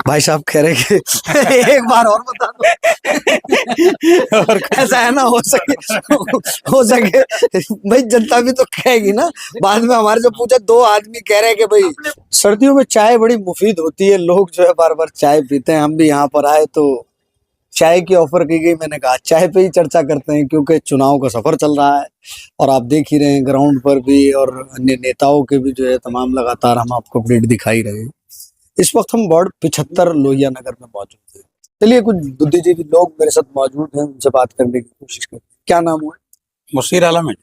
भाई साहब कह रहे कि एक बार और बता दो। और ऐसा है ना, हो सके भाई, जनता भी तो कहेगी ना बाद में। हमारे से पूछा, दो आदमी कह रहे हैं कि भाई सर्दियों में चाय बड़ी मुफीद होती है, लोग जो है बार बार चाय पीते हैं। हम भी यहाँ पर आए तो चाय की ऑफर की गई, मैंने कहा चाय पे ही चर्चा करते हैं, क्योंकि चुनाव का सफर चल रहा है और आप देख ही रहे हैं ग्राउंड पर भी, और अन्य नेताओं के भी जो है तमाम लगातार हम आपको अपडेट दिखाई रहे हैं। इस वक्त हम वार्ड 75 लोहिया नगर में मौजूद हैं। चलिए कुछ बुद्धिजीवी लोग मेरे साथ मौजूद हैं, उनसे बात करने की कोशिश करें। क्या नाम हुआ? मुशीर आलम है।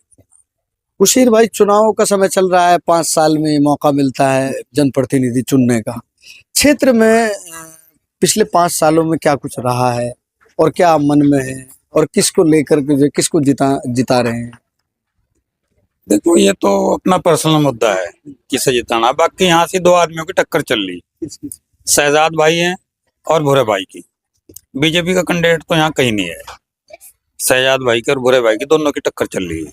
मुशीर भाई, चुनाव का समय चल रहा है, 5 साल में मौका मिलता है जनप्रतिनिधि चुनने का। क्षेत्र में पिछले 5 सालों में क्या कुछ रहा है और क्या मन में है, और किसको लेकर के जो किसको जिता रहे हैं? देखो, ये तो अपना पर्सनल मुद्दा है किसे जिताना। बाकी यहाँ से दो आदमियों की टक्कर चल रही, शहजाद भाई हैं और भूरे भाई की। बीजेपी का कैंडिडेट तो यहाँ कहीं नहीं है। शहजाद भाई की और भूरे भाई की दोनों की टक्कर चल रही है।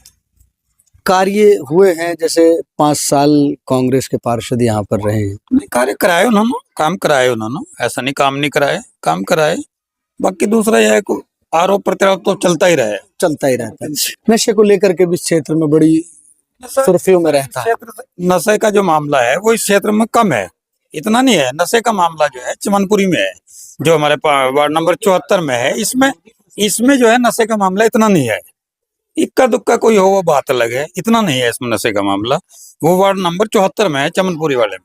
कार्य हुए हैं, जैसे 5 साल कांग्रेस के पार्षद यहाँ पर रहे हैं। कार्य कराए उन्होंने, काम कराए उन्होंने, ऐसा नहीं काम नहीं कराए, काम कराए। बाकी दूसरा यह है कि आरोप प्रत्यारोप तो चलता ही रहे, चलता ही रहता है। नशे को लेकर के भी इस क्षेत्र में बड़ी सुर्खियों में रहता है। नशे का जो मामला है वो इस क्षेत्र में कम है, इतना नहीं है। नशे का मामला जो है चमनपुरी में है, जो हमारे वार्ड नंबर 74 में है। इसमें जो है नशे का मामला इतना नहीं है। इक्का दुक्का कोई हो वो बात अलग है, इतना नहीं है इसमें नशे का मामला। वो वार्ड नंबर 74 में है, चमनपुरी वाले में।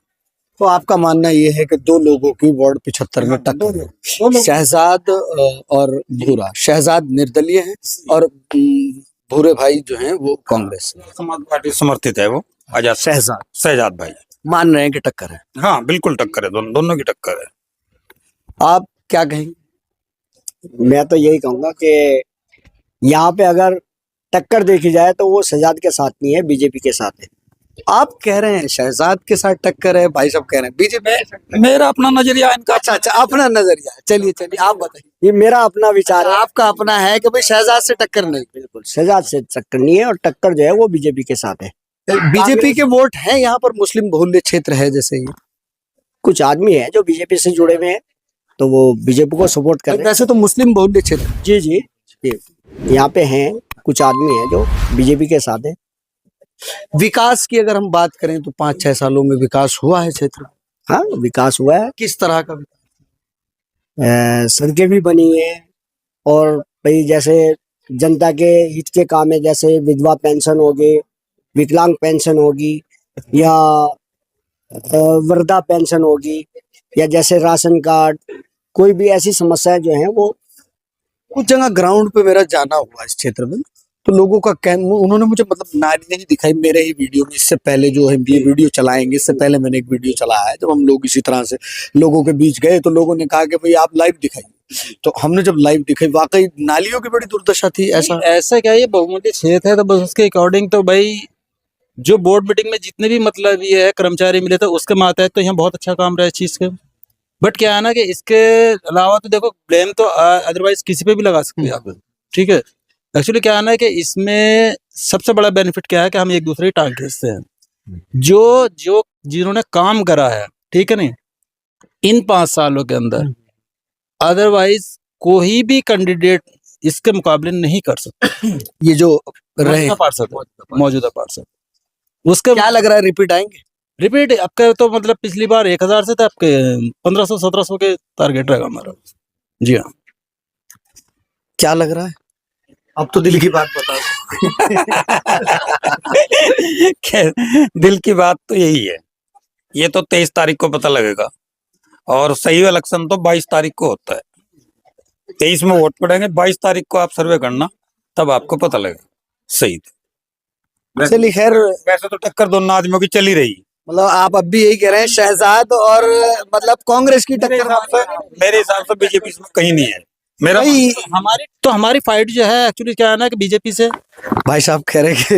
तो आपका मानना ये है कि दो लोगों की वार्ड 75 में टक्कर है, शहजाद और भूरा। शहजाद निर्दलीय है और भूरे भाई जो हैं वो कांग्रेस समाज पार्टी समर्थित है। वो आजाद शहजाद भाई मान रहे हैं कि टक्कर है। हाँ बिल्कुल टक्कर है, दोनों की टक्कर है। आप क्या कहेंगे? मैं तो यही कहूंगा कि यहाँ पे अगर टक्कर देखी जाए तो वो शहजाद के साथ नहीं है, बीजेपी के साथ है। आप कह रहे हैं शहजाद के साथ टक्कर है, भाई साहब कह रहे हैं बीजेपी। मेरा अपना नजरिया इनका। अच्छा, अपना नजरिया। चलिए आप बताइए। ये मेरा अपना विचार है। आपका अपना है कि भाई शहजाद से टक्कर नहीं? बिल्कुल शहजाद से टक्कर नहीं है, और टक्कर जो है वो बीजेपी के साथ है। बीजेपी के वोट हैं यहाँ पर, मुस्लिम बहुल्य क्षेत्र है जैसे ये। कुछ आदमी है जो बीजेपी से जुड़े हुए हैं, तो वो बीजेपी को सपोर्ट कर रहे हैं। वैसे तो मुस्लिम बहुल्य क्षेत्र। जी यहाँ पे हैं कुछ आदमी है जो बीजेपी के साथ है। विकास की अगर हम बात करें तो 5-6 सालों में विकास हुआ है क्षेत्र में। हाँ, विकास हुआ है। किस तरह का? सड़कें भी बनी है, और भाई जैसे जनता के हित के काम है, जैसे विधवा पेंशन होगी, विकलांग पेंशन होगी, या वृद्धा पेंशन होगी, या जैसे राशन कार्ड, कोई भी ऐसी समस्याएं जो हैं वो कुछ जगह ग्राउंड पे मेरा जाना हुआ इस क्षेत्र में, तो लोगों का उन्होंने मुझे मतलब नाली नहीं दिखाई मेरे ही वीडियो में। इससे पहले जो है ये वीडियो चलाएंगे, इससे पहले मैंने एक वीडियो चलाया है, जब हम लोग इसी तरह से लोगों के बीच गए तो लोगों ने कहा कि भाई आप लाइव दिखाइए। तो हमने जब लाइव दिखाई, वाकई नालियों की बड़ी दुर्दशा थी। ऐसा क्या, ये बहुमूल्य क्षेत्र है तो बस उसके अकॉर्डिंग तो भाई जो बोर्ड मीटिंग में जितने भी मतलब ये है कर्मचारी मिले थे उसके मातहत तो यहाँ बहुत अच्छा काम रहा है इस चीज के। बट क्या है ना कि इसके अलावा तो देखो ब्लेम तो अदरवाइज किसी पे भी लगा सकते हैं आप, ठीक है। एक्चुअली क्या है ना कि इसमें सबसे बड़ा बेनिफिट क्या है कि हम एक दूसरे की टांग खींचते हैं। जो जिन्होंने काम करा है, ठीक है नहीं, इन 5 सालों के अंदर अदरवाइज कोई भी कैंडिडेट इसके मुकाबले नहीं कर सकता। ये जो रहे मौजूदा पार्षद, उसके क्या लग रहा है रिपीट आएंगे? रिपीट आपका तो मतलब पिछली बार 1000 से था, आपके 1500-1700 के टारगेट रहेगा हमारा। जी हाँ। क्या लग रहा है? अब तो दिल की बात बता दिल की बात तो यही है। ये तो 23 तारीख को पता लगेगा, और सही इलेक्शन तो 22 तारीख को होता है। 23 में वोट पड़ेंगे, 22 तारीख को आप सर्वे करना, तब आपको पता लगेगा सही। चलिए खैर, वैसे तो टक्कर दोनों आदमियों की चली रही। मतलब आप अब भी यही कह रहे हैं शहजाद और मतलब कांग्रेस की टक्कर? मेरे हिसाब से बीजेपी इसमें कहीं नहीं है। मेरा भाई हमारी फाइट जो है एक्चुअली क्या है ना कि बीजेपी से भाई साहब कह रहे कि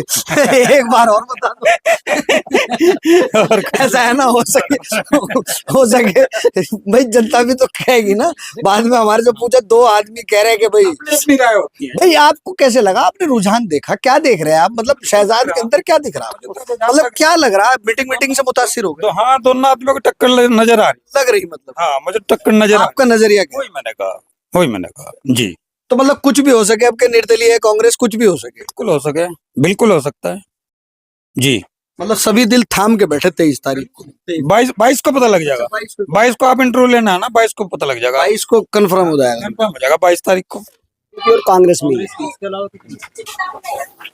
एक बार और बता दो और ऐसा है ना, हो सके भाई जनता भी तो कहेगी ना। बाद में हमारे से पूछा, दो आदमी कह रहे हैं कि भाई अपनी राय होती है। भाई आपको कैसे लगा, आपने रुझान देखा, क्या देख रहे हैं आप, मतलब शहजाद के अंदर क्या दिख रहा है आपको, मतलब क्या लग रहा है, मीटिंग से मुतासिर हो गए? तो हाँ, दोनों आदमियों को टक्कर नजर आ रही। लग रही मतलब हाँ, मुझे टक्कर नजर आ आपका नजरिया क्या? वही मैंने कहा जी। तो मतलब कुछ भी हो सके, आपके निर्दलीय है कांग्रेस, कुछ भी हो सके, बिल्कुल हो सके, बिल्कुल हो सकता है जी। मतलब सभी दिल थाम के बैठे 23 तारीख को। 22 को पता लग जाएगा। 22 को आप इंटरव्यू लेना है ना, 22 को पता लग जाएगा, 22 को कंफर्म हो जाएगा, कंफर्म हो जाएगा 22 तारीख को। और कांग्रेस में ही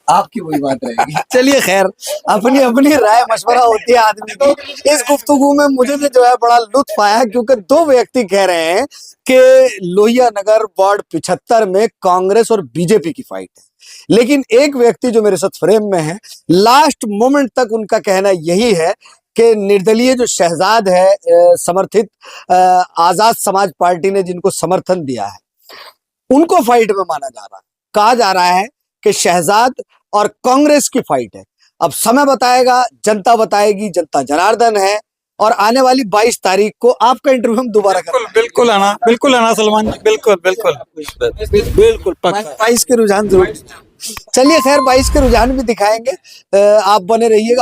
आपकी वही बात रहेगी। चलिए खैर, अपनी अपनी राय मशवरा होती है आदमी की। इस गुफ्तगू में मुझे तो जो है बड़ा लुत्फ आया, क्योंकि दो व्यक्ति कह रहे हैं कि लोहिया नगर वार्ड 75 में कांग्रेस और बीजेपी की फाइट है, लेकिन एक व्यक्ति जो मेरे साथ फ्रेम में है, लास्ट मोमेंट तक उनका कहना यही है कि निर्दलीय जो शहजाद है, समर्थित आजाद समाज पार्टी ने जिनको समर्थन दिया है, उनको फाइट में माना जा रहा है। कहा जा रहा है कि शहजाद और कांग्रेस की फाइट है। अब समय बताएगा, जनता बताएगी, जनता जनार्दन है। और आने वाली 22 तारीख को आपका इंटरव्यू हम दोबारा करेंगे। बिल्कुल आना सलमान जी, बिल्कुल पक्का। 22 के रुझान जरूर। चलिए खैर, 22 के रुझान भी दिखाएंगे, आप बने रहिएगा।